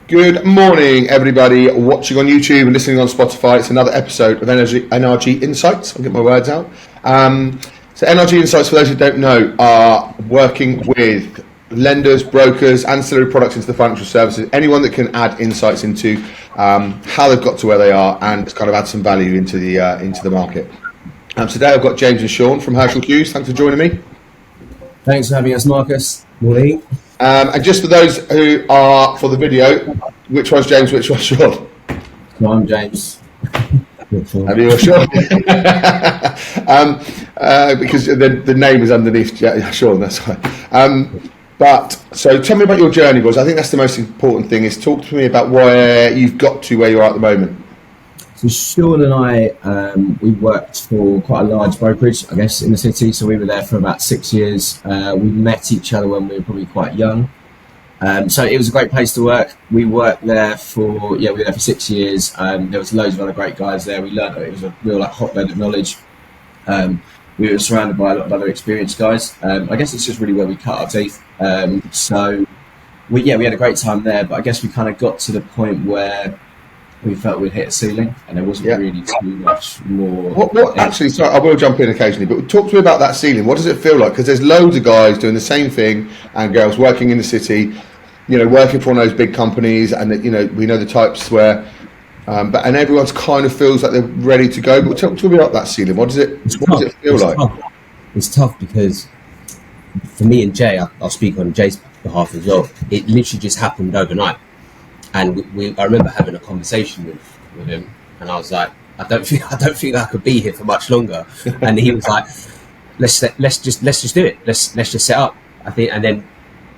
Good morning, everybody watching on YouTube and listening on Spotify. It's another episode of NRG Insights. I'll get my words out. So NRG Insights, for those who don't know, are working with lenders, brokers, ancillary products into the financial services, anyone that can add insights into how they've got to where they are and kind of add some value into the market. Today I've got James and Sean from Hirschle Hughes. Thanks for joining me. Thanks for having us, Marcus. Morning. And just for those who are for the video, which one's James, which one's Sean? No, I'm James. Have you sure? Because the name is underneath Sean, that's why. But so tell me about your journey, boys. I think that's the most important thing, is talk to me about where you've got to where you are at the moment. So Sean and I, we worked for quite a large brokerage, I guess, in the city. So we were there for about 6 years. We met each other when we were probably quite young. So it was a great place to work. We worked there we were there for 6 years. There was loads of other great guys there. We learned it was a real hotbed of knowledge. We were surrounded by a lot of other experienced guys. I guess it's just really where we cut our teeth. So we had a great time there, but I guess we kind of got to the point where we felt we'd hit a ceiling and there wasn't really too much more. Actually, sorry, I will jump in occasionally, but talk to me about that ceiling. What does it feel like? Because there's loads of guys doing the same thing and girls working in the city, working for one of those big companies, and we know the types where, and everyone's kind of feels like they're ready to go. But talk to me about that ceiling. What does it feel like? Tough. It's tough because for me and Jay, I'll speak on Jay's behalf as well. It literally just happened overnight. And I remember having a conversation with him, and I was like, I don't think I could be here for much longer. And he was like, let's just do it. Let's just set up. I think, and then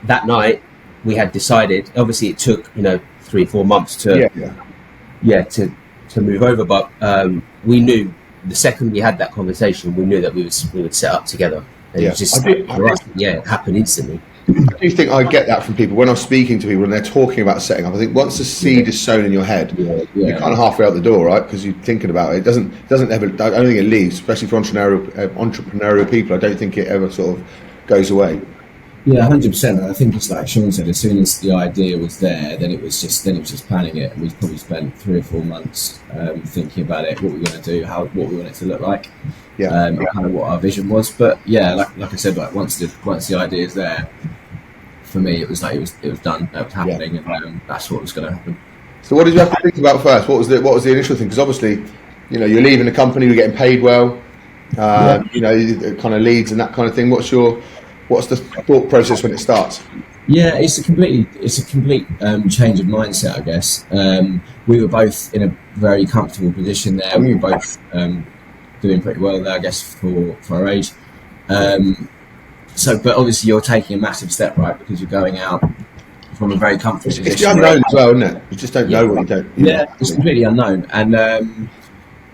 that night we had decided. Obviously, it took 3-4 months to move over, but we knew the second we had that conversation, we knew that we would set up together. And it was just it happened instantly. I do think I get that from people when I'm speaking to people and they're talking about setting up. I think once the seed is sown in your head, you're kind of halfway out the door, right? Because you're thinking about it. It doesn't ever. I don't think it leaves, especially for entrepreneurial people. I don't think it ever sort of goes away. Yeah, 100%. I think it's like Sean said. As soon as the idea was there, then it was just planning it. We probably spent 3 or 4 months thinking about it, what we were going to do, what we want it to look like, kind of what our vision was. But like I said, once the idea is there, for me, it was done. That was happening, and that's what was going to happen. So, what did you have to think about first? What was the initial thing? Because obviously, you're leaving a company, you're getting paid well, kind of leads and that kind of thing. What's the thought process when it starts? Yeah, it's a complete change of mindset, I guess. We were both in a very comfortable position there. We were both doing pretty well there, I guess, for our age. But obviously you're taking a massive step, right? Because you're going out from a very comfortable position. It's the unknown as well, isn't it? You just don't know what you don't. It's completely unknown. And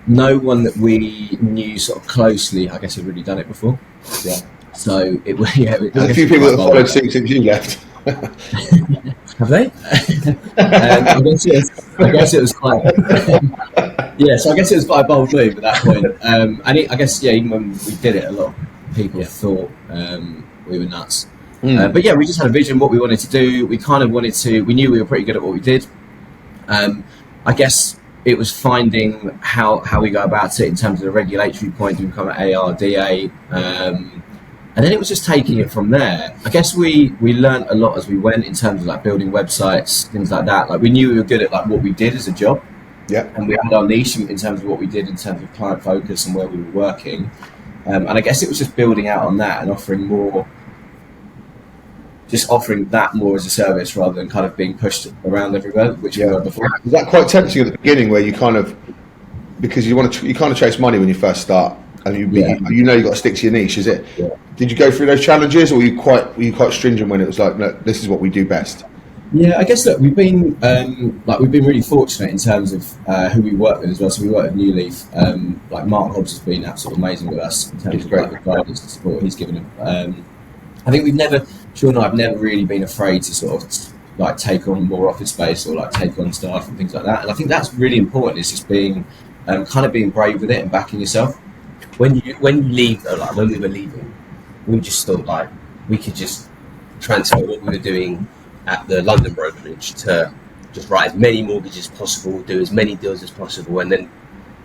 no one that we knew sort of closely, I guess, had really done it before. Yeah. So there's a few people that followed suit since you left. Have they? I guess it was quite. So I guess it was quite a bold move at that point. And I guess even when we did it, a lot of people thought we were nuts. But we just had a vision what we wanted to do. We kind of we knew we were pretty good at what we did. I guess it was finding how we go about it in terms of the regulatory point to become an ARDA. And then it was just taking it from there. I guess we learned a lot as we went in terms of building websites, things like that. We knew we were good at what we did as a job. Yeah. And we had our niche in terms of what we did in terms of client focus and where we were working. And I guess it was just building out on that and offering that more as a service rather than kind of being pushed around everywhere, which we were before. Was that quite tempting at the beginning where you kind of, because you kind of chase money when you first start? And you've got to stick to your niche. Is it? Yeah. Did you go through those challenges, or were you quite stringent when it was like, no, this is what we do best? Yeah, I guess we've been really fortunate in terms of who we work with as well. So we work with New Leaf. Mark Hobbs has been absolutely amazing with us in terms of the guidance and support he's given him. I think Sean and I have never really been afraid to sort of take on more office space or take on staff and things like that. And I think that's really important. It's just being being brave with it and backing yourself. When you leave, when we were leaving, we just thought we could just transfer what we were doing at the London brokerage to just write as many mortgages as possible, do as many deals as possible, and then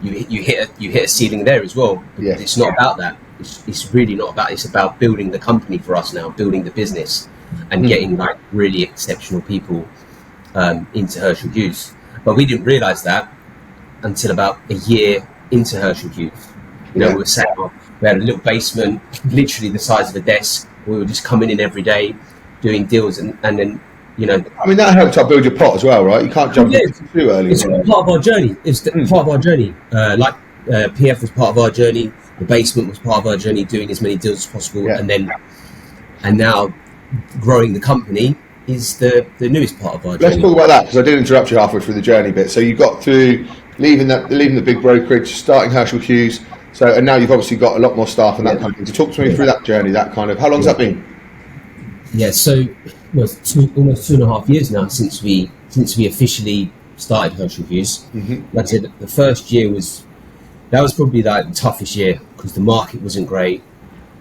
you hit a ceiling there as well. Yeah. It's not about that. It's really not about. It's about building the company for us now, building the business, and getting like really exceptional people into Hirschle Hughes. But we didn't realise that until about a year into Hirschle Hughes. We were set up. We had a little basement, literally the size of a desk. We were just coming in every day, doing deals, and then. I mean, that helped build your pot as well, right? You can't jump in too early. It's part of our journey. It's part of our journey. PF was part of our journey. The basement was part of our journey, doing as many deals as possible, and now growing the company is the newest part of our journey. Let's talk about that, because I did interrupt you halfway through the journey bit. So you got through leaving the big brokerage, starting Hirschle Hughes. And now you've obviously got a lot more staff and that kind of thing. So talk to me through that journey. That kind of, how long's that been? Yeah, so. Well, almost 2.5 years now since we officially started Hirschle Hughes. Like I said, the first year was probably like the toughest year because the market wasn't great.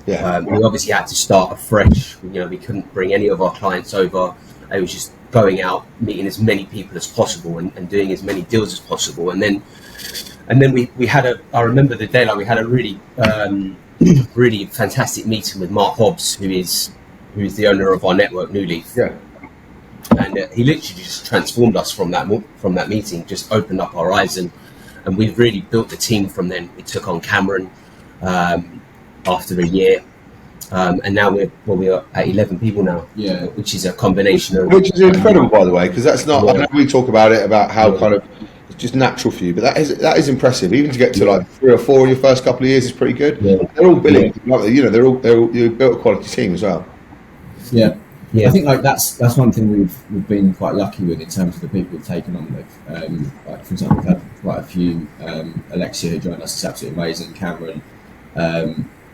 We obviously had to start afresh. We couldn't bring any of our clients over. It was just going out, meeting as many people as possible and doing as many deals as possible. And then we had I remember the day, like we had a really really fantastic meeting with Mark Hobbs, who is the owner of our network, New Leaf. Yeah. And he literally just transformed us from that meeting, just opened up our eyes, and we've really built the team from then. We took on Cameron after a year, and now we are at 11 people now. Yeah, which is a combination of. Which is incredible, by the way, because that's not. I know we talk about it about how kind of it's just natural for you, but that is impressive. Even to get to like 3 or 4 in your first couple of years is pretty good. Yeah. They're all billing. You built a quality team as well. Yeah. I think like that's one thing we've been quite lucky with in terms of the people we've taken on with. Like for example, we've had quite a few. Alexia, who joined us, is absolutely amazing. Cameron,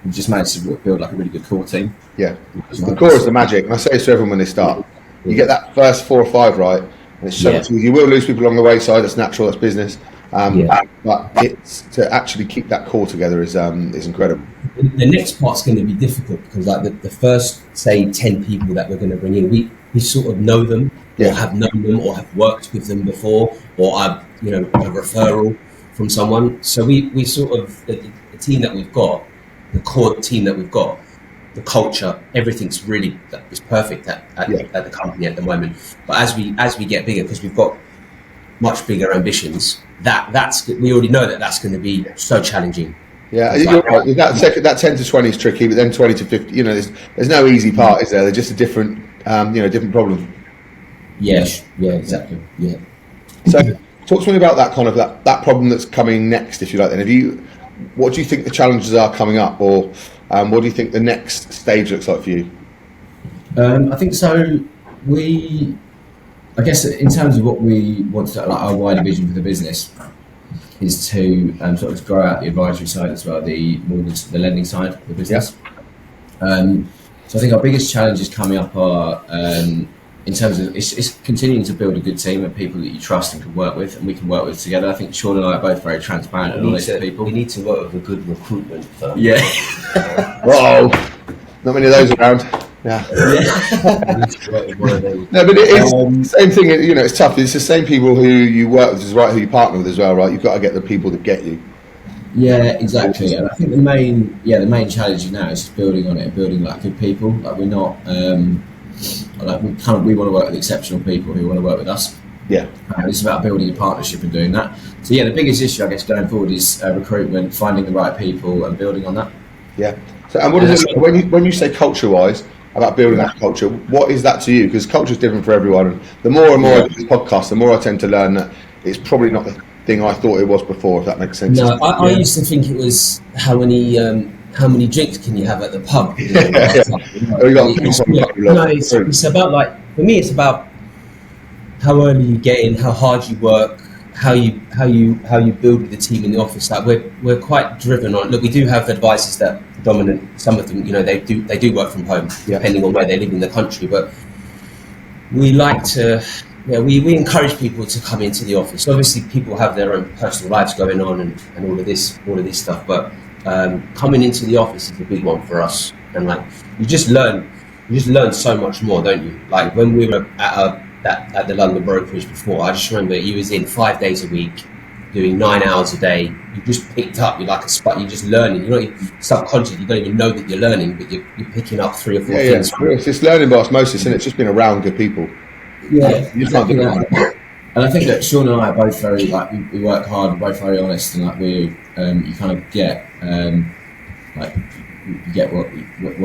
we've just managed to build like a really good core team. Yeah, the core is the magic, and I say this to everyone when they start. You get that first 4 or 5 right, and it's so much easier. You will lose people along the wayside. That's natural. That's business. But it's to actually keep that core together is incredible. The next part's going to be difficult because like the first, say, 10 people that we're going to bring in, we sort of know them or have known them or have worked with them before or have a referral from someone. So we sort of the team that we've got, the core team that we've got, the culture, everything's really is perfect at the company at the moment. But as we get bigger, because we've got much bigger ambitions, we already know that's going to be so challenging. Yeah, you're right. That 10 to 20 is tricky, but then 20 to 50, there's no easy part, is there? They're just a different, different problem. Yeah, exactly. Yeah. So, talk to me about that kind of that problem that's coming next, if you like. Then, what do you think the challenges are coming up, or what do you think the next stage looks like for you? I think so. I guess in terms of what we want to, like our wider vision for the business, is to sort of grow out the advisory side as well, the lending side of the business. So I think our biggest challenges coming up are in terms of it's continuing to build a good team of people that you trust and can work with, and we can work with together. I think Sean and I are both very transparent and honest people. We need to work with a good recruitment firm. Yeah. Whoa, not many of those around. Yeah. No, but it's the same thing. It's tough. It's the same people who you work with, who you partner with as well, right? You've got to get the people that get you. Yeah, exactly. And I think the main challenge now is just building on it, building like good people. Like we're not, we want to work with exceptional people who want to work with us. Yeah. It's about building a partnership and doing that. So the biggest issue I guess going forward is recruitment, finding the right people and building on that. Yeah. So, and what is it when you say culture-wise? About building that culture, what is that to you? Because culture is different for everyone. And the more and more I do this podcast, the more I tend to learn that it's probably not the thing I thought it was before. If that makes sense. No, I used to think it was how many drinks can you have at the pub? It's about like for me, it's about how early you get in, how hard you work, how you build with the team in the office. Like we're quite driven on. Look, we do have advisors that dominant. Some of them, they do work from home, depending on where they live in the country. But we like to, we encourage people to come into the office. Obviously, people have their own personal lives going on and all of this stuff. But coming into the office is a big one for us. And like you just learn so much more, don't you? Like when we were at that at the London Brokerage before. I just remember he was in 5 days a week, doing 9 hours a day. You just picked up. You're like a sponge. You're just learning. You're not even subconscious. You don't even know that you're learning, but you're picking up 3 or 4 things. Yeah. It's just learning by osmosis, and it's just been around good people. Yeah, You can't do that. And I think that Sean and I are both very like we work hard, we're both very honest, and like you kind of get like you get what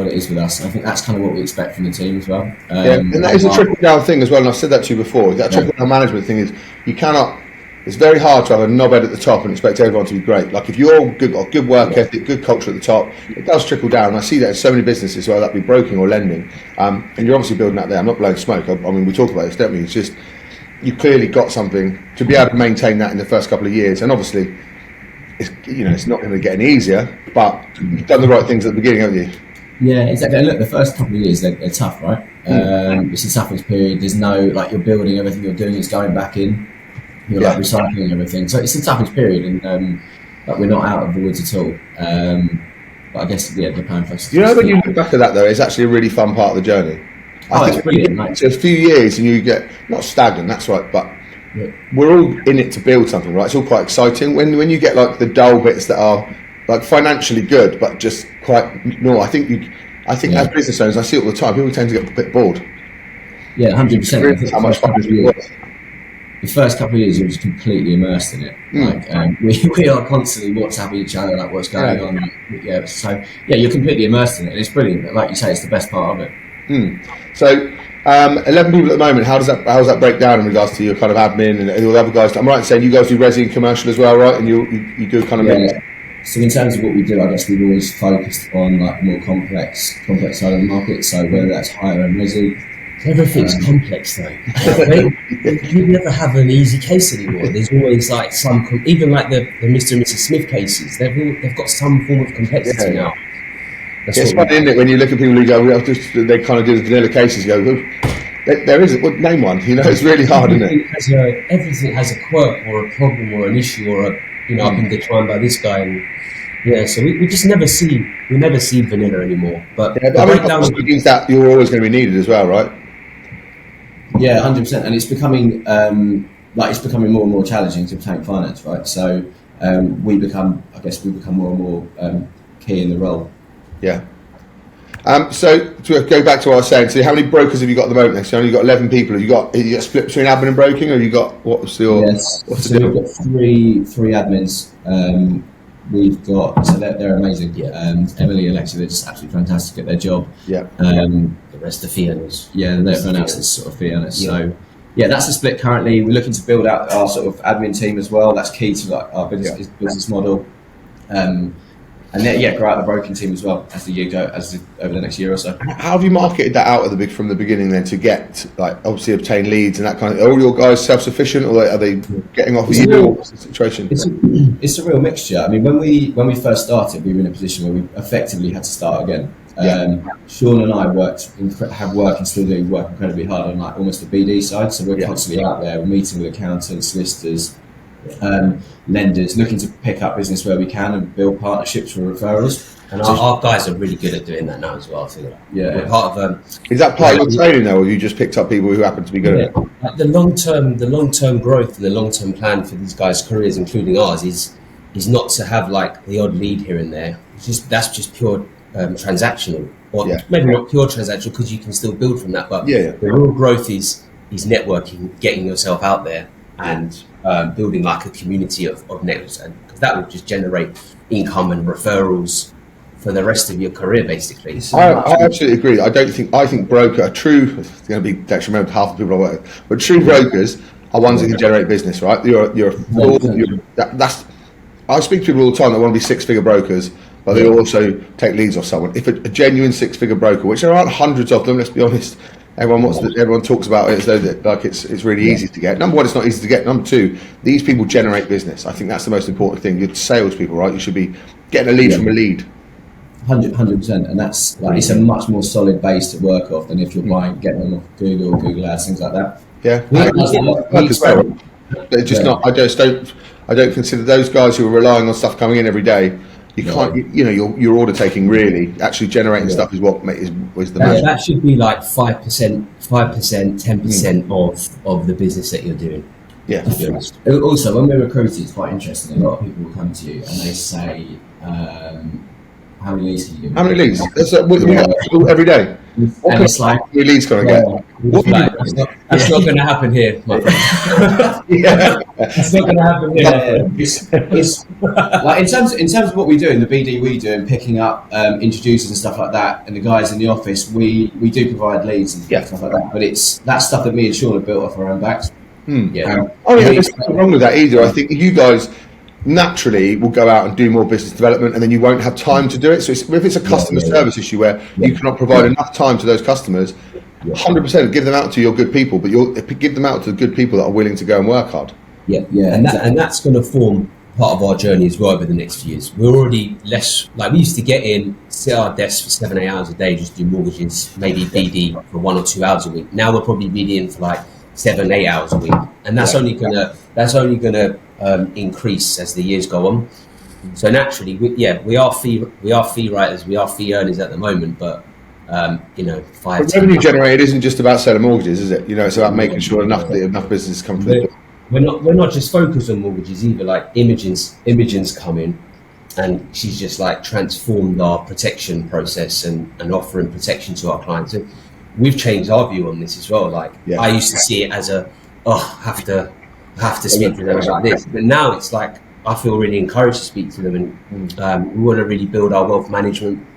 it is with us. And I think that's kind of what we expect from the team as well. And that is a trickle down thing as well. And I've said that to you before. That trickle down management thing is you cannot. It's very hard to have a knobhead at the top and expect everyone to be great. Like if you're good, got good work ethic, good culture at the top, it does trickle down. And I see that in so many businesses, whether that be broking or lending. And you're obviously building that there. I'm not blowing smoke. I mean, we talk about this, don't we? It's just you clearly got something to be able to maintain that in the first couple of years. And obviously, it's not going to get any easier, but you've done the right things at the beginning, haven't you? Yeah, exactly. And look, the first couple of years they're tough, right? It's the toughest period. There's no like you're building everything you're doing is going back in. You're like recycling everything, so it's the toughest period, and but we're not out of the woods at all. But I guess the plan for us. When you look back at that though, it's actually a really fun part of the journey. I think it's brilliant. Right? It's a few years and you get not stagnant. That's right, but we're all in it to build something, right? It's all quite exciting. When you get like the dull bits that are like financially good but just quite normal. I think as business owners, I see it all the time. People tend to get a bit bored. Yeah, 100%. How much fun it was. The first couple of years, you're just completely immersed in it. Like we are constantly WhatsApping each other, like what's going on. So you're completely immersed in it, and it's brilliant. Like you say, it's the best part of it. So, 11 people at the moment. How does that break down in regards to your kind of admin and all the other guys? I'm right in saying you guys do resi and commercial as well, right? And you do kind of mix. So in terms of what we do, I guess we've always focused on like more complex side of the market. So whether that's higher end resi. Everything's complex though. You never have an easy case anymore. There's always like even like the Mr. and Mrs. Smith cases. They've got some form of complexity now. It's funny, isn't it, when you look at people who go, they kind of do the vanilla cases. You go, there isn't. Well, name one. It's really hard, isn't it? Everything has a quirk or a problem or an issue or I've been declined by this guy. And, so we just never see vanilla anymore. But it means that you're always going to be needed as well, right? Yeah, 100%, and it's becoming more and more challenging to obtain finance, right? So we become more and more key in the role. Yeah. So to go back to what I was saying, so how many brokers have you got at the moment? Then? So you've got 11 people. Have you got split between admin and broking, or have you got what's the deal? We've got three admins. We've got they're amazing. Emily and Alexia, they're just absolutely fantastic at their job. The rest are fee earners. Everyone else is sort of fee earners. So that's the split currently. We're looking to build out our sort of admin team as well. That's key to like our business model. And then grow out the broking team as well as the year over the next year or so. How have you marketed that out from the beginning then to get like obviously obtain leads and that kind of? Are all your guys self-sufficient or are they getting off of you? What's the situation? It's a real mixture. I mean, when we first started, we were in a position where we effectively had to start again. Sean and I have worked and still do work incredibly hard on like almost the BD side. So we're constantly out there meeting with accountants, solicitors, lenders, looking to pick up business where we can and build partnerships for referrals. And our guys are really good at doing that now as well. So we're part of. Is that part of your training though, or you just picked up people who happen to be good at it? Like the long term growth and the long term plan for these guys' careers, including ours, is not to have like the odd lead here and there. That's just pure transactional, or maybe not pure transactional because you can still build from that. But the real growth is networking, getting yourself out there, and building like a community of networks, and because that will just generate income and referrals for the rest of your career, basically. I absolutely agree. I think broker, it's going to be detrimental to half the people I work with, but true brokers are ones that can generate business, right? I speak to people all the time that want to be six-figure brokers, but they also take leads off someone. If a genuine six-figure broker, which there aren't hundreds of them, let's be honest. Everyone talks about it as though it's really easy to get. Number one, it's not easy to get. Number two, these people generate business. I think that's the most important thing. You're salespeople, right? You should be getting a lead from a lead. 100%, and that's like it's a much more solid base to work off than if you're getting them off Google Ads, things like that. They're just not. I don't consider those guys who are relying on stuff coming in every day You can't, you know, your order taking really actually generating stuff is what is the magic. That should be like 5%, 10% of the business that you're doing. Yeah. Also, when we're recruiting, it's quite interesting. A lot of people will come to you and they say, "How many leads can you do?" How many leads? We got every day. What And it's like, how many leads can I get? That's not going to happen here, my friend. Yeah. It's not going to happen here. it's like in terms of what we do in the BD we do and picking up introducers and stuff like that, and the guys in the office, we do provide leads and stuff like that. But it's that stuff that me and Sean have built off our own backs. There's nothing wrong with that either. I think you guys naturally will go out and do more business development, and then you won't have time to do it. So if it's a customer service issue where you cannot provide enough time to those customers, 100% give them out to your good people, but you'll give them out to the good people that are willing to go and work hard. And that's going to form part of our journey as well over the next few years. We're already less, like we used to get in, sit at our desks for 7-8 hours a day, just do mortgages, maybe BD for 1 or 2 hours a week. Now we're probably BDing for like 7-8 hours a week, and that's only gonna increase as the years go on. So naturally, we are fee writers, we are fee earners at the moment, but revenue generated isn't just about selling mortgages, is it? You know, it's about making sure enough business come through. We're not just focused on mortgages either. Like Imogen's come in, and she's just like transformed our protection process and offering protection to our clients. And we've changed our view on this as well. Like I used to see it as I have to speak to them about this, but now it's like I feel really encouraged to speak to them, and we want to really build our wealth management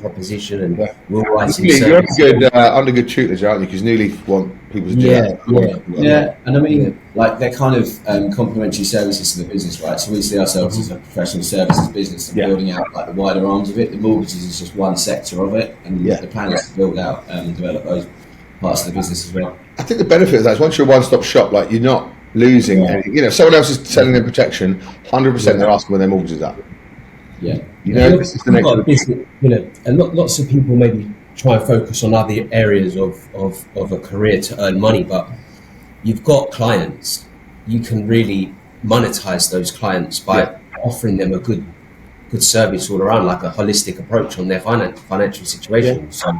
proposition, and we'll write some services. You're under good tutelage, aren't you? Because Newly want people to do that. And I mean, like they're kind of complementary services to the business, right? So we see ourselves as a professional services business and building out like the wider arms of it. The mortgages is just one sector of it, and the plan is to build out and develop those parts of the business as well. I think the benefit of that is once you're a one-stop shop, like you're not losing anything. You know, if someone else is selling them protection, 100% they're asking where their mortgages are. This is the next business, and lots of people maybe try and focus on other areas of a career to earn money, but you've got clients. You can really monetize those clients by offering them a good service all around, like a holistic approach on their financial situation. So,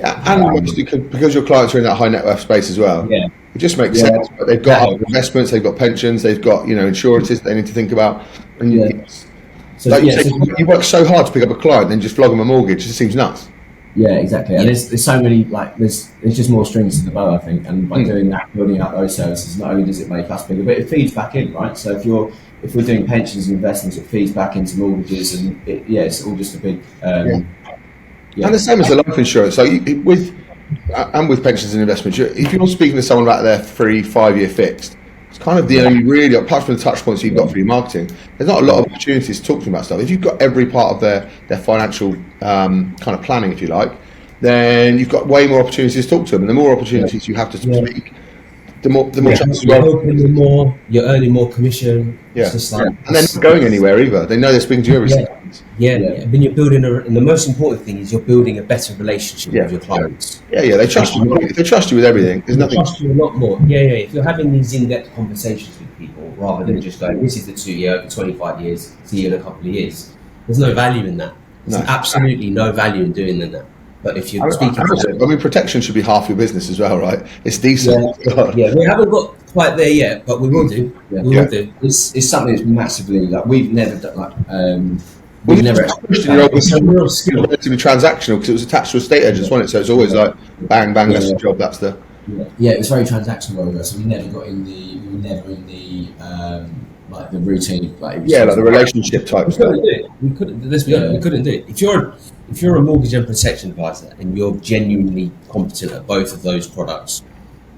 and because your clients are in that high net worth space as well, it just makes sense. But they've got other investments, they've got pensions, they've got insurances they need to think about, and you work so hard to pick up a client, then just flog them a mortgage. It just seems nuts. Yeah, exactly. And there's so many, like there's just more strings to the bow, I think. And by doing that, building out those services, not only does it make us bigger, but it feeds back in, right? So if we're doing pensions and investments, it feeds back into mortgages, and it's all just a big. And the same as the life insurance. So with pensions and investments, if you're speaking to someone about their 3-5 year fixed, it's kind of the only really, apart from the touch points you've got for your marketing, there's not a lot of opportunities to talk to them about stuff. If you've got every part of their financial kind of planning, if you like, then you've got way more opportunities to talk to them. And the more opportunities you have to speak, the more chances you're helping them more, you're earning more commission. It's just like, and they're not going anywhere either. They know they're speaking to you every 6 months. When you're building and the most important thing is you're building a better relationship with your clients. They trust you. They trust you with everything. There's nothing. They trust you a lot more. If you're having these in-depth conversations with people rather than just going, this is the 2 year over 25 years, see you in a couple of years. There's no value in that. There's absolutely no value in doing that. But if you're speaking, protection should be half your business as well, right? It's decent. We haven't got quite there yet, but we will do. We will do. It's something that's massively like we've never done We've never relatively transactional because it was attached to estate agents, wasn't it? So it's always like bang, that's the job. That's the it was very transactional. So we never got in the like the routine, like the relationship type stuff. We couldn't do it. If you're a mortgage and protection advisor and you're genuinely competent at both of those products,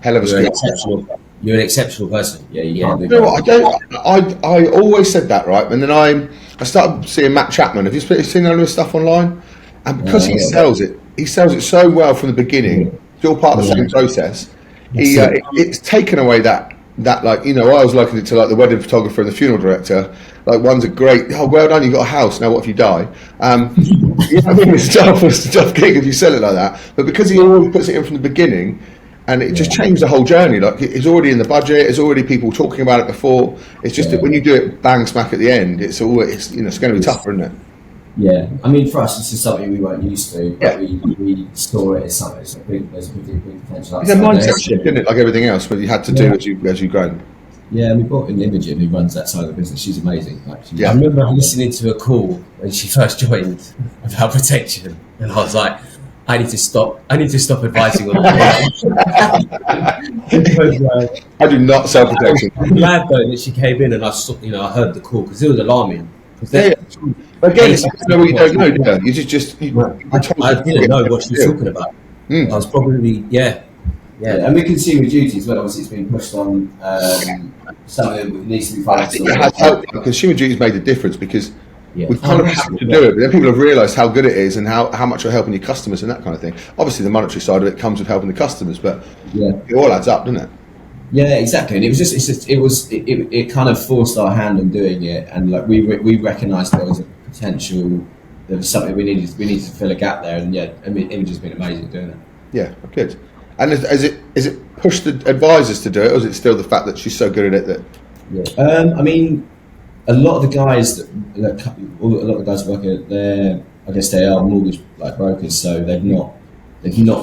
hell of a skill. You're an exceptional person. You know what? I always said that, right? And then I started seeing Matt Chapman. Have you seen all his stuff online? And because he sells it so well from the beginning. It's all part of the same process. It's taken away that like I was liking it to like the wedding photographer and the funeral director. Like one's a great, well done, you got a house. Now what if you die? It's a tough gig if you sell it like that. But because he always puts it in from the beginning, And it just changed the whole journey. Like, it's already in the budget. There's already people talking about it before. It's just that when you do it bang smack at the end, it's always, it's going to be tougher, isn't it? Yeah, I mean, for us, this is something we weren't used to, but Yeah. we saw it as something. There's a big potential. It's a mindset shift, isn't it? Like everything else, but you had to do as you've grown. Yeah, we brought in Imogen, who runs that side of the business. She's amazing. I remember listening to a call when she first joined about protection, and I was like, I need to stop advising on the I do not sell protection. I'm glad though that she came in and I heard the call because it was alarming. But again, it's know what you don't know, do you? You I didn't know what she was talking about. I was probably Yeah, and we can see with duty as well. Obviously, it's been pushed on. Something that needs to be I focused think on. it has helped. Consumer duty's made a difference because Yeah. we kind of have to do it, but then people have realised how good it is and how much you're helping your customers and that kind of thing. Obviously, the monetary side of it comes with helping the customers, but it all adds up, doesn't it? Yeah, exactly. And it kind of forced our hand on doing it, and like we recognised there was a potential, there was something we needed to fill a gap there, and Imogen's been amazing at doing it. Yeah, good. And is it pushed the advisors to do it, or is it still the fact that she's so good at it that? Yeah. I mean, a lot of the guys that working at there, I guess they are mortgage brokers, so they've not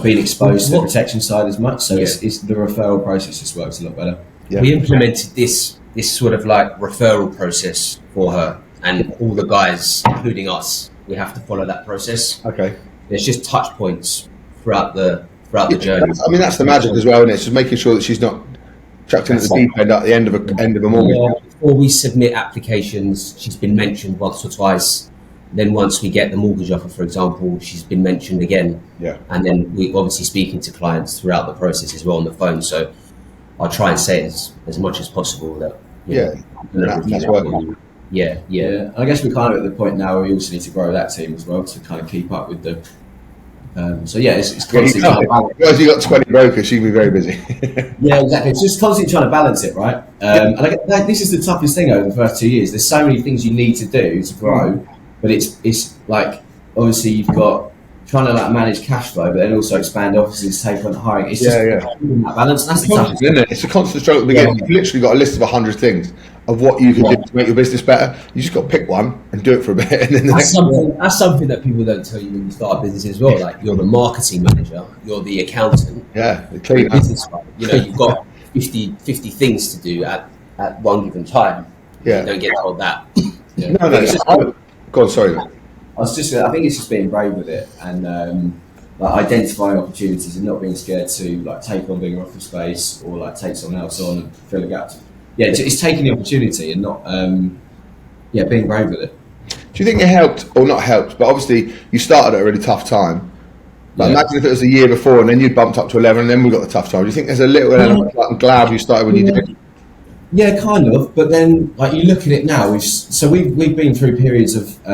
been exposed to the protection side as much. So it's the referral process just works a lot better. Yeah. We implemented this sort of like referral process for her, and all the guys, including us, we have to follow that process. Okay. There's just touch points throughout the journey. I mean, that's the magic as well, isn't it? It's just making sure that she's not chucked in at the deep end at the end of a mortgage. Yeah, before we submit applications, she's been mentioned once or twice. Then once we get the mortgage offer, for example, she's been mentioned again. Yeah. And then we're obviously speaking to clients throughout the process as well on the phone. So I'll try and say it as much as possible that that's working. Yeah. I guess we're kind of at the point now where we also need to grow that team as well to kind of keep up with the. It's constantly. Because you got 20 brokers, she'd be very busy. Yeah, exactly. It's just constantly trying to balance it, right? And this is the toughest thing over the first 2 years. There's so many things you need to do to grow, but it's like obviously you've got trying to like manage cash flow, but then also expand offices, take on hiring. It's just that balance. And that's the toughest, isn't it? It's a constant struggle at the beginning. You've literally got a list of 100 things of what you can do to make your business better. You just got to pick one and do it for a bit. And then that's something that people don't tell you when you start a business as well. Like you're the marketing manager, you're the accountant, the cleaner. Business guy. You've got 50 things to do at one given time. Yeah. You don't get told that. No. Go on, sorry. I think it's just being brave with it and identifying opportunities and not being scared to like take on bigger office space or like take someone else on and fill a gap. Yeah, it's taking the opportunity and not being brave with it. Do you think it helped or not helped? But obviously you started at a really tough time. Like imagine if it was a year before and then you bumped up to 11 and then we got the tough time. Do you think there's a little element like I'm glad you started when you did? Yeah, kind of. But then, like you look at it now, we've been through periods of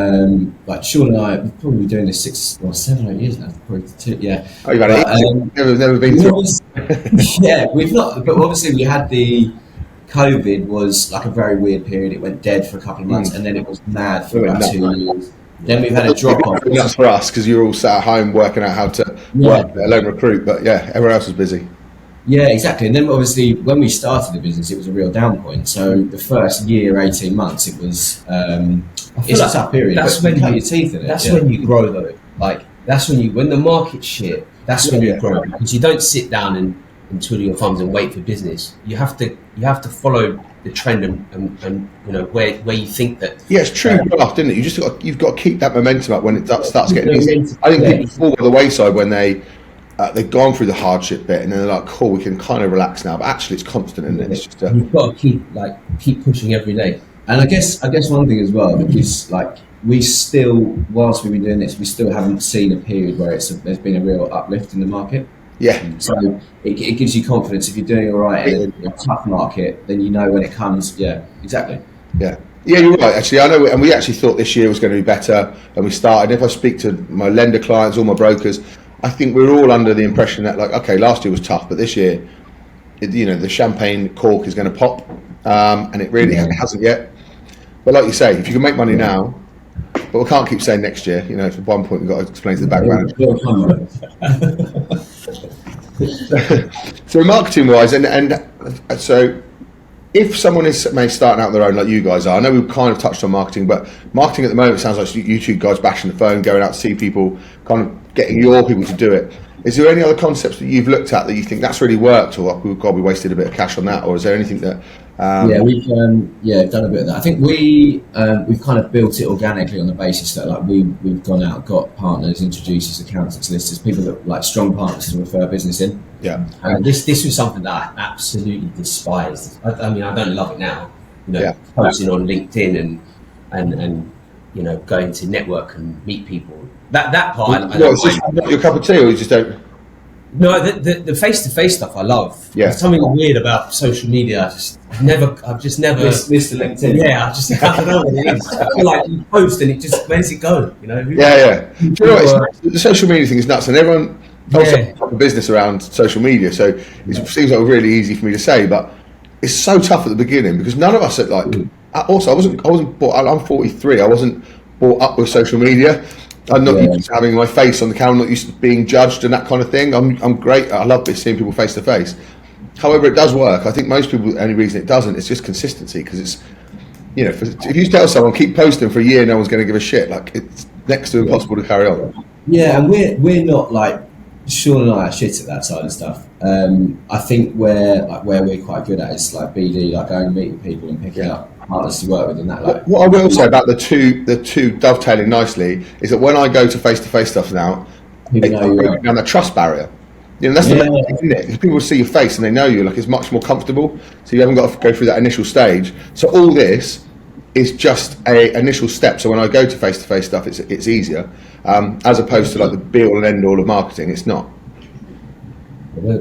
like Sean and I have probably been doing this 6 or 7 or 8 years now. Probably 2, yeah. Oh, you've had it. Never been through. Yeah, we've not. But obviously, we had the COVID was like a very weird period. It went dead for a couple of months, and then it was mad for about 2 years. Then we've had a drop off. That's for us because you're all sat at home working out how to work, let alone recruit. But everyone else was busy. Yeah, exactly. And then obviously when we started the business, it was a real down point. So the first year, 18 months, it was it's a tough period. That's when you cut your teeth in it. That's when you grow though. Like that's when the market's shit, that's when you grow. Because you don't sit down and twiddle your thumbs and wait for business. You have to follow the trend and where you think that. Yeah, it's true graft, isn't it? You've got to keep that momentum up when it starts getting easy. I think people fall by the wayside when they've gone through the hardship bit and then they're like, cool, we can kind of relax now. But actually, it's constant, isn't it? It's just you've got to keep pushing every day. And I guess one thing as well, because like we still, whilst we've been doing this, we still haven't seen a period where there's been a real uplift in the market. Yeah. So it gives you confidence if you're doing all right in a tough market, then you know when it comes. Yeah, exactly. Yeah, you're right. Actually, I know, and we actually thought this year was going to be better when we started. If I speak to my lender clients, all my brokers, I think we're all under the impression that last year was tough, but this year, the champagne cork is going to pop, and it really hasn't yet. But like you say, if you can make money now, but we can't keep saying next year. At one point we've got to explain to the back manager. So marketing wise, and so if someone is maybe starting out their own like you guys are, I know we've kind of touched on marketing, but marketing at the moment sounds like you two guys bashing the phone, going out to see people, kind of getting your people to do it. Is there any other concepts that you've looked at that you think that's really worked, or like, God, we wasted a bit of cash on that, or is there anything that? We've done a bit of that. I think we've kind of built it organically on the basis that like we've gone out, got partners, introducers, accountants, listers, people that like strong partners to refer business in. Yeah. This was something that I absolutely despised. I mean, I don't love it now. Posting on LinkedIn and going to network and meet people. That part. Is this not your cup of tea, or you just don't? No, the face-to-face stuff I love. Yeah. There's something weird about social media. I've just never Missed the LinkedIn. Yeah, I don't know what it is. I feel like you post and it just, where's it go? Yeah. Do you know what, the social media thing is nuts, and everyone also a business around social media. So it seems like really easy for me to say, but it's so tough at the beginning because none of us are like. Also, I wasn't brought. I'm 43. I wasn't brought up with social media. I'm not used to having my face on the camera. I'm not used to being judged and that kind of thing. I'm great. I love seeing people face to face. However, it does work. I think most people, the only reason it doesn't is just consistency, because it's, if you tell someone keep posting for a year, no one's going to give a shit. Like, it's next to impossible to carry on. Yeah, and we're not like Sean and I are shit at that side of stuff. I think where we're quite good at is like BD, like going and meeting people and picking up partners to work with, and that. Like, what I will say about the two dovetailing nicely is that when I go to face stuff now, it's breaking down that trust barrier. That's the main thing, isn't it? Because people see your face and they know you. Like, it's much more comfortable, so you haven't got to go through that initial stage. So all this is just a initial step. So when I go to face stuff, it's easier, as opposed to like the be all and end all of marketing. It's not.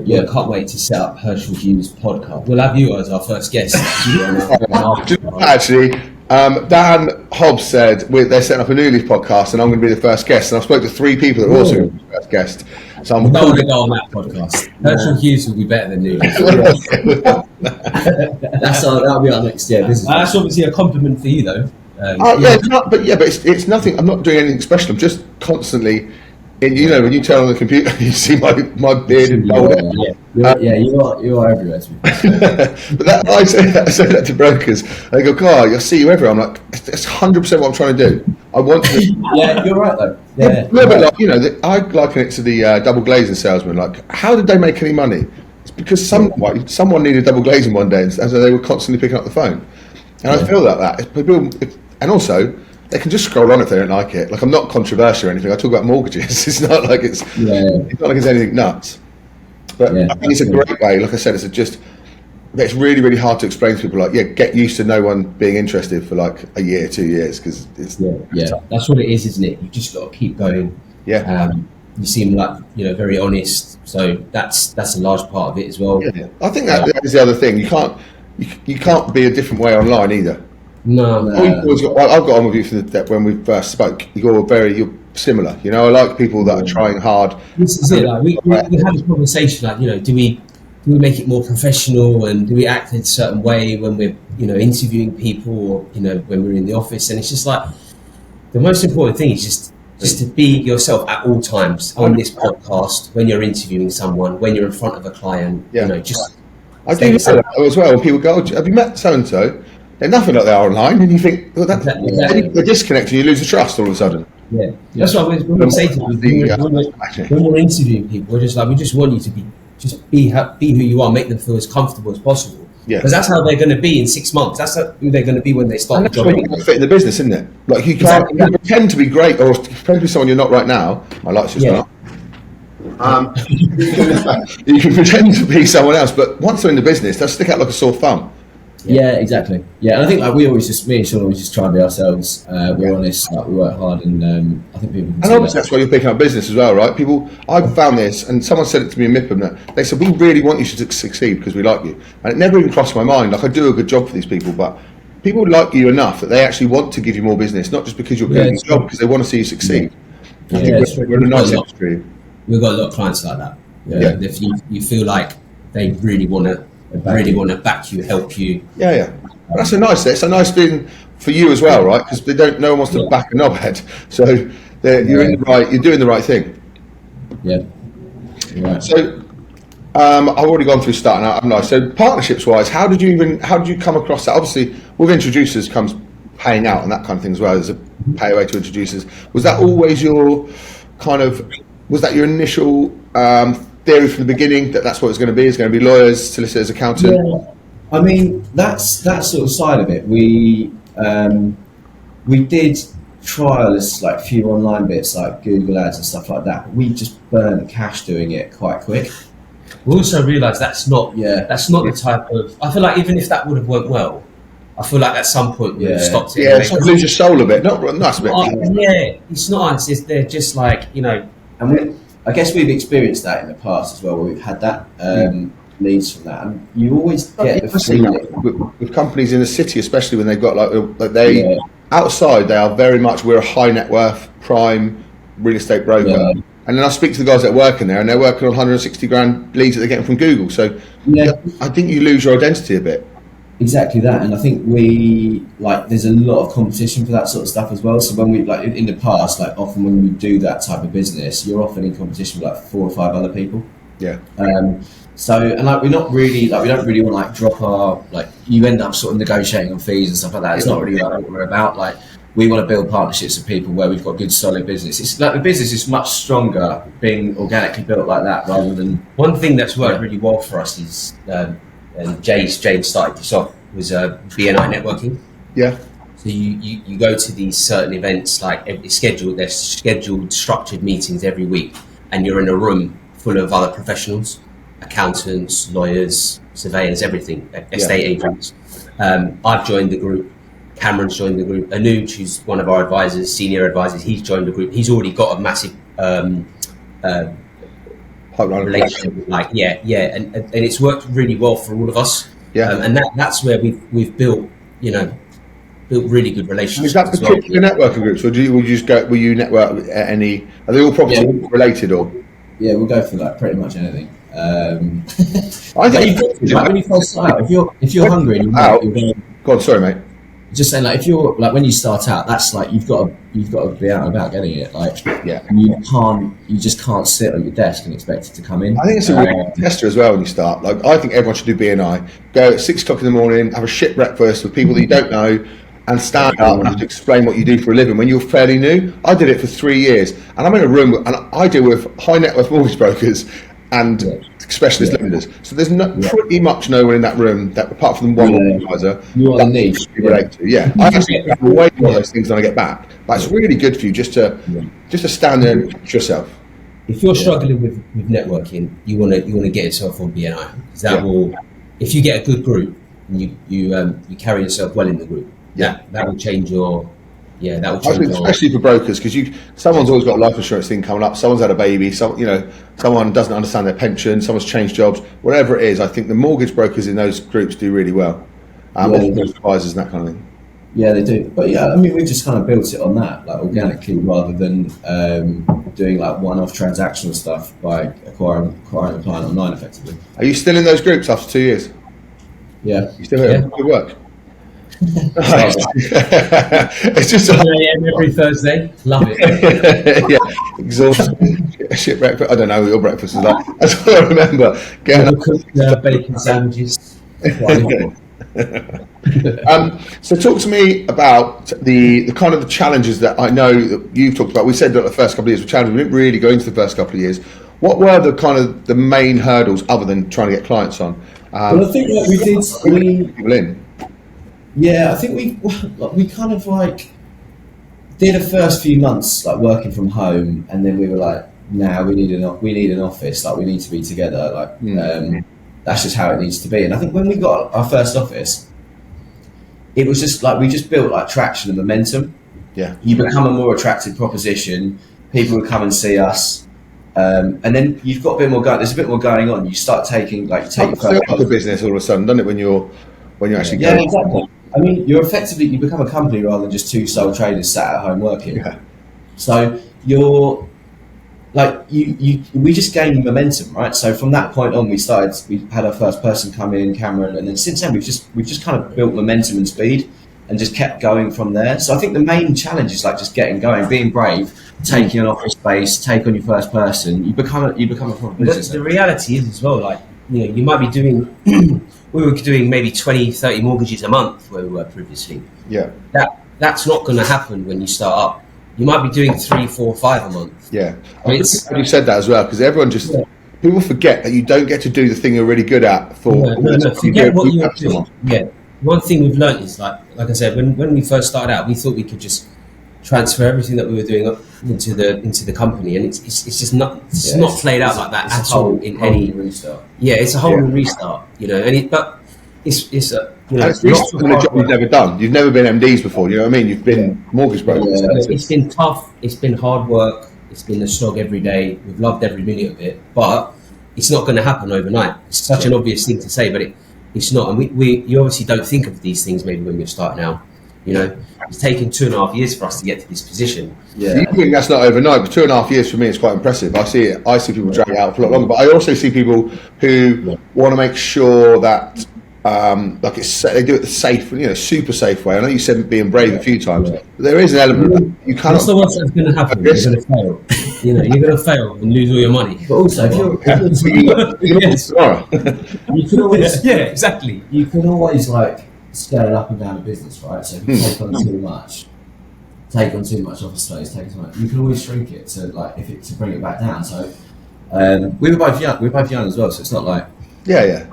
Yeah, can't wait to set up Hirschle Hughes podcast. We'll have you as our first guest. Actually, Dan Hobbs said they're setting up a New Leaf podcast, and I'm going to be the first guest. And I've spoke to 3 people that are also going to be the first guest. So I'm going to go on that podcast. Herschel Hughes will be better than New Leaf. That'll be our next business. That's obviously a compliment for you, though. But it's nothing. I'm not doing anything special. I'm just constantly. When you turn on the computer, you see my beard and bald head. You are everywhere. But I say that to brokers. They go, "God, I see you everywhere." I'm like, "It's 100% what I'm trying to do. I want to." Yeah, you're right though. Yeah. But I liken it to the double glazing salesman. Like, how did they make any money? It's because someone needed double glazing one day, and so they were constantly picking up the phone. And I feel that and also. They can just scroll on if they don't like it. Like, I'm not controversial or anything. I talk about mortgages. It's not like it's not like it's anything nuts. But I think it's a great way. Like I said, it's really, really hard to explain to people. Like, get used to no one being interested for like a year, 2 years, because it's tough. That's what it is, isn't it? You just got to keep going. Yeah. You seem like very honest, so that's a large part of it as well. Yeah. I think that is the other thing. You can't be a different way online either. No. I've got on with you from when we first spoke. You're similar. I like people that are trying hard. This is it. Like, we had a conversation. Like, do we make it more professional, and do we act in a certain way when we're interviewing people, or when we're in the office? And it's just like the most important thing is just to be yourself at all times on this podcast, when you're interviewing someone, when you're in front of a client. I do that as well. When people go, "Oh, have you met so and so?" They're nothing like they are online, and you think, well, they're disconnected, and you lose the trust all of a sudden. Yeah, that's what we say to people. When we're interviewing people, we just want you to be who you are, make them feel as comfortable as possible. Yeah, because that's how they're going to be in 6 months. That's who they're going to be when they start the job. That's fit in the business, isn't it? Like, you can't pretend to be great or pretend to be someone you're not right now. My light's just gone up. You can pretend to be someone else, but once they're in the business, they'll stick out like a sore thumb. Yeah, exactly. Yeah, and I think me and Sean always just try and be ourselves. We're honest, we work hard, and I think people. And obviously that's why you're picking up business as well, right? People, I've found this, and someone said it to me in Mipham, that they said, "We really want you to succeed because we like you," and it never even crossed my mind. Like, I do a good job for these people, but people like you enough that they actually want to give you more business, not just because you're good at your job, because they want to see you succeed. I think we're in a nice industry. We've got a lot of clients like that. If you feel like they really want to back you, help you. Yeah. That's it's a nice thing for you as well, right? Because no one wants to back a knobhead. So you're doing the right thing. Yeah. Right. So I've already gone through starting out, haven't I? So partnerships wise, how did you come across that? Obviously, with introducers comes paying out and that kind of thing as well. There's a pay away to introducers. Was that always your was that your initial theory from the beginning that that's what it's going to be? It's going to be lawyers, solicitors, accountants? Yeah. I mean, that's that sort of side of it. We did trials, like a few online bits like Google Ads and stuff like that. We just burnt cash doing it quite quick. We also realised that's not the type of. I feel like even if that would have worked well, I feel like at some point we would have stopped it. Yeah, it's like lose your soul a bit. Not nice bit. Yeah, it's not us. They're just like, you know. And I guess we've experienced that in the past as well, where we've had that leads from that, and you always get the feeling with companies in the city, especially when they've got outside, they are very much, we're a high net worth prime real estate broker. Yeah. And then I speak to the guys that work in there, and they're working on 160 grand leads that they're getting from Google. So I think you lose your identity a bit. Exactly that, and I think there's a lot of competition for that sort of stuff as well. So when we in the past, often when we do that type of business, you're often in competition with 4 or 5 other people. Yeah. So we're not really we don't really want to drop our you end up sort of negotiating on fees and stuff like that. It's not really what we're about. We want to build partnerships with people where we've got good solid business. It's the business is much stronger being organically built like that rather than one thing that's worked really well for us is and James started this off was BNI networking. Yeah. So you go to these certain events there's scheduled structured meetings every week, and you're in a room full of other professionals, accountants, lawyers, surveyors, everything, estate agents. I've joined the group. Cameron's joined the group. Anuj, who's one of our advisors, senior advisors, he's joined the group. He's already got a massive relationship. And it's worked really well for all of us. Yeah, and that's where we've built really good relationships. Is that particular networking groups, or will you network at any? Are they all property related or? Yeah, we'll go for pretty much anything. I think when you first start out, if you're hungry, and you're go on. Sorry, mate. Just saying, if you're when you start out, that's you've got to be out and about getting it. You just can't sit at your desk and expect it to come in. I think it's a really good tester as well when you start. I think everyone should do BNI. Go at 6 o'clock in the morning, have a shit breakfast with people that you don't know, and stand up and have to explain what you do for a living when you're fairly new. I did it for 3 years, and I'm in a room and I deal with high net worth mortgage brokers and specialist lenders. So there's pretty much no one in that room that, apart from one advisor, you are the niche you relate to. Yeah, I actually get away from all those things when I get back. But it's really good for you just to stand there and pitch yourself. If you're struggling with networking, you want to get yourself on BNI, because that will, if you get a good group and you carry yourself well in the group, that will change your. Yeah, that will change. Especially for brokers, because someone's always got a life insurance thing coming up. Someone's had a baby. Someone doesn't understand their pension. Someone's changed jobs. Whatever it is, I think the mortgage brokers in those groups do really well. Advisors and that kind of thing. Yeah, they do. But we've just kind of built it on that, organically, rather than doing one-off transactional stuff by acquiring a client online, effectively. Are you still in those groups after 2 years? Yeah. You still here? Yeah. Good work. It's just every Thursday. Love it. Exhausting. Shit breakfast. I don't know what your breakfast is like. That's what I remember. Bacon sandwiches. So talk to me about the kind of the challenges that I know that you've talked about. We said that the first couple of years were challenging. We didn't really go into the first couple of years. What were the kind of the main hurdles other than trying to get clients on? Well, I think that we did. People in. Yeah, I think we kind of did the first few months working from home, and then we were we need an office, we need to be together, that's just how it needs to be. And I think when we got our first office, it was just we just built traction and momentum. Yeah, you become a more attractive proposition. People would come and see us. And then you've got a bit more going. There's a bit more going on. You start taking your first the business all of a sudden, doesn't it? When you're actually going. Exactly. I mean, you become a company rather than just 2 sole traders sat at home working. Yeah. So you're we just gained momentum, right? So from that point on, we had our first person come in, Cameron, and then since then we've just kind of built momentum and speed. and just kept going from there. So I think the main challenge is like just getting going, being brave, taking an office space, take on your first person. You become a proper business. The reality is as well, like, you know, you might be doing, we were doing maybe 20, 30 mortgages a month where we were previously. Yeah. That's not going to happen when you start up. You might be doing 3, 4, 5 a month. Yeah. You said that as well, because everyone just, people forget that you don't get to do the thing you're really good at for. No, forget what you're doing. Yeah. One thing we've learned is, like I said, when we first started out, we thought we could just transfer everything that we were doing up into the company, and it's just not played out like that at all in any restart. Yeah, it's a whole new restart, you know. But it's you know, it's restarting a job you've never done. You've never been MDs before. You know what I mean? You've been mortgage brokers. It's been tough. It's been hard work. It's been a slog every day. We've loved every minute of it, but it's not going to happen overnight. It's such an obvious thing to say, but it's not. And you obviously don't think of these things maybe when you're starting out. You know, it's taken 2.5 years for us to get to this position. Yeah, you think that's not overnight, but 2.5 years for me is quite impressive. I see people drag it out for a lot longer, but I also see people who want to make sure that they do it the safe, you know, super safe way. I know you said being brave a few times, but there is an element of that. You cannot. What's the worst that's going to happen? You're going to fail. You know, you're going to fail and lose all your money. But also, if you can always, exactly. You can always like scale up and down a business, right? So if you take on too much office space, you can always shrink it to bring it back down. So we were both young as well, so it's not like you're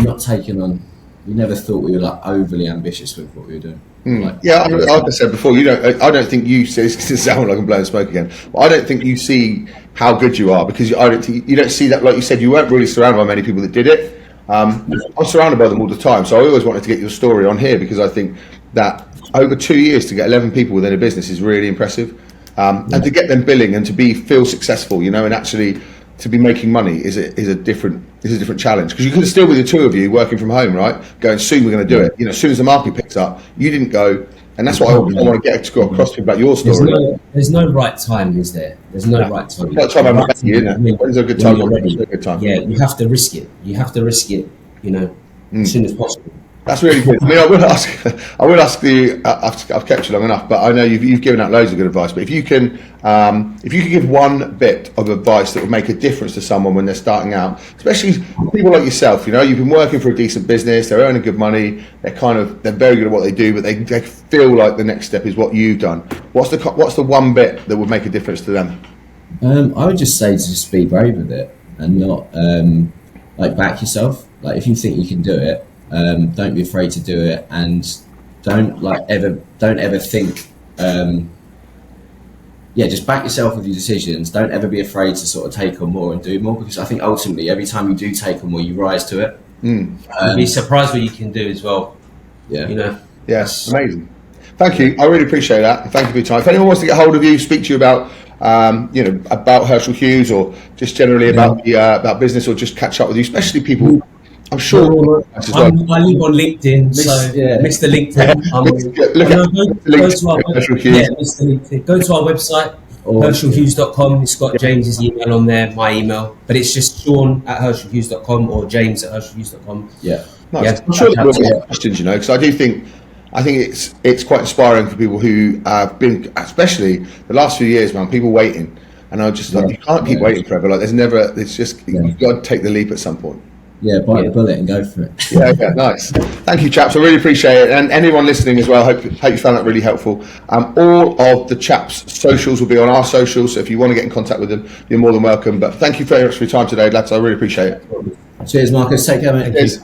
not taking on. We never thought we were like overly ambitious with what we were doing. Like I said before, I don't think you see. It's going to sound like I'm blowing smoke again, but I don't think you see how good you are, because I don't think you don't see that. Like you said, you weren't really surrounded by many people that did it. I'm surrounded by them all the time, so I always wanted to get your story on here, because I think that over 2 years to get 11 people within a business is really impressive, and to get them billing and to feel successful, you know, and actually to be making money is a different challenge, because you could still be the two of you working from home, right? Going, soon we're going to do it. You know, as soon as the market picks up, you didn't go, and that's what I want to get across to you about your story. There's no right time, is there? There's no right time. Right time, I'm happy, isn't it? When's a good time? When's a good time? Yeah, you have to risk it. You have to risk it, you know, as soon as possible. That's really good. I mean, I will ask you. I've kept you long enough, but I know you've given out loads of good advice. But if you can give one bit of advice that would make a difference to someone when they're starting out, especially people like yourself, you know, you've been working for a decent business, they're earning good money, they're very good at what they do, but they feel like the next step is what you've done. What's the one bit that would make a difference to them? I would just say to just be brave with it and not back yourself. Like, if you think you can do it. Don't be afraid to do it, and don't ever think. Just back yourself with your decisions. Don't ever be afraid to sort of take on more and do more, because I think ultimately every time you do take on more, you rise to it. You'd be surprised what you can do as well. Yeah, you know. Yes, amazing. Thank you. I really appreciate that, and thank you for your time. If anyone wants to get hold of you, speak to you about about Hirschle Hughes, or just generally about business, or just catch up with you, especially people. I'm sure. I live on LinkedIn, Mr. LinkedIn. Go to our website, HirschleHughes.com. It's got James's email on there, my email, but it's just Sean@HirschleHughes.com or James@HirschleHughes.com. Yeah, nice. I'm sure there will be questions, you know, because I think it's quite inspiring for people who have been, especially the last few years, man. People waiting, and I just you can't keep waiting forever. Like you've got to take the leap at some point. Yeah, bite the bullet and go for it. Yeah, nice. Thank you, chaps. I really appreciate it. And anyone listening as well, hope you found that really helpful. All of the chaps' socials will be on our socials, so if you want to get in contact with them, you're more than welcome. But thank you very much for your time today, lads. I really appreciate it. Cheers, Marcus. Take care, mate. Cheers.